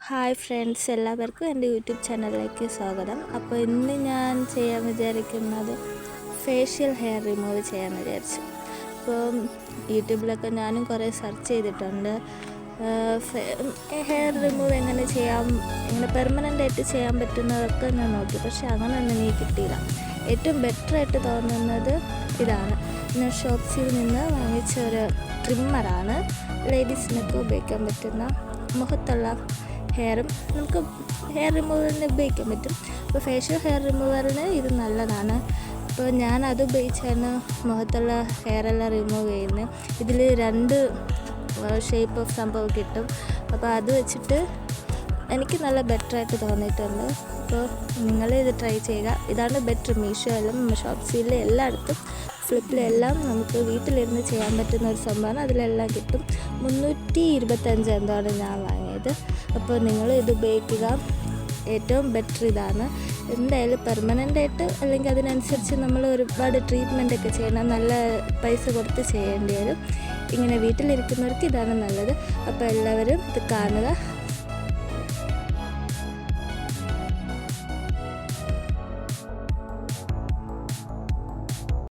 Hi friends, എല്ലാവർക്കും എൻ്റെ YouTube ചാനലിലേക്ക് സ്വാഗതം. അപ്പോൾ ഇന്ന് ഞാൻ ചെയ്യാൻ വിചാരിക്കുന്നത് ഫേഷ്യൽ ഹെയർ റിമൂവ് ചെയ്യാൻ വിചാരിച്ചു. അപ്പോൾ യൂട്യൂബിലൊക്കെ ഞാനും കുറേ സെർച്ച് ചെയ്തിട്ടുണ്ട്. ഹെയർ റിമൂവ് എങ്ങനെ ചെയ്യാം, എങ്ങനെ പെർമനൻ്റ് ആയിട്ട് ചെയ്യാൻ പറ്റുന്നതൊക്കെ ഞാൻ നോക്കി. പക്ഷേ അങ്ങനെയൊന്നും എനിക്ക് കിട്ടിയില്ല. ഏറ്റവും ബെറ്ററായിട്ട് തോന്നുന്നത് ഇതാണ്. ഞാൻ ഷോപ്സിൽ നിന്ന് വാങ്ങിച്ച ഒരു ട്രിമ്മറാണ്. ലേഡീസിനൊക്കെ ഉപയോഗിക്കാൻ പറ്റുന്ന, മുഖത്തുള്ള ഹെയറും നമുക്ക് ഹെയർ റിമൂവറിന് ഉപയോഗിക്കാൻ പറ്റും. അപ്പോൾ ഫേഷ്യൽ ഹെയർ റിമൂവറിന് ഇത് നല്ലതാണ്. അപ്പോൾ ഞാനത് ഉപയോഗിച്ചാണ് മുഖത്തുള്ള ഹെയറെല്ലാം റിമൂവ് ചെയ്യുന്നത്. ഇതിൽ 2 ഷേപ്പ് ഓഫ് സംഭവം കിട്ടും. അപ്പോൾ അത് വെച്ചിട്ട് എനിക്ക് നല്ല ബെറ്ററായിട്ട് തോന്നിയിട്ടുണ്ട്. അപ്പോൾ നിങ്ങൾ ഇത് ട്രൈ ചെയ്യുക. ഇതാണ് ബെറ്റർ. മീഷോയിലും ഷോപ്സിയിലും എല്ലായിടത്തും ഫ്ലിപ്പിലെല്ലാം നമുക്ക് വീട്ടിലിരുന്ന് ചെയ്യാൻ പറ്റുന്ന ഒരു സംഭവമാണ്. അതിലെല്ലാം കിട്ടും. 325 എന്താണ് ഞാൻ വാങ്ങിയത്. അപ്പോൾ നിങ്ങൾ ഇത് ഉപയോഗിക്കുക. ഏറ്റവും ബെറ്റർ ഇതാണ്. എന്തായാലും പെർമനൻ്റായിട്ട് അല്ലെങ്കിൽ അതിനനുസരിച്ച് നമ്മൾ ഒരുപാട് ട്രീറ്റ്മെൻറ്റൊക്കെ ചെയ്യണം, നല്ല പൈസ കൊടുത്ത് ചെയ്യേണ്ടി വരും. ഇങ്ങനെ വീട്ടിലിരിക്കുന്നവർക്ക് ഇതാണ് നല്ലത്. അപ്പോൾ എല്ലാവരും ഇത് കാണുക.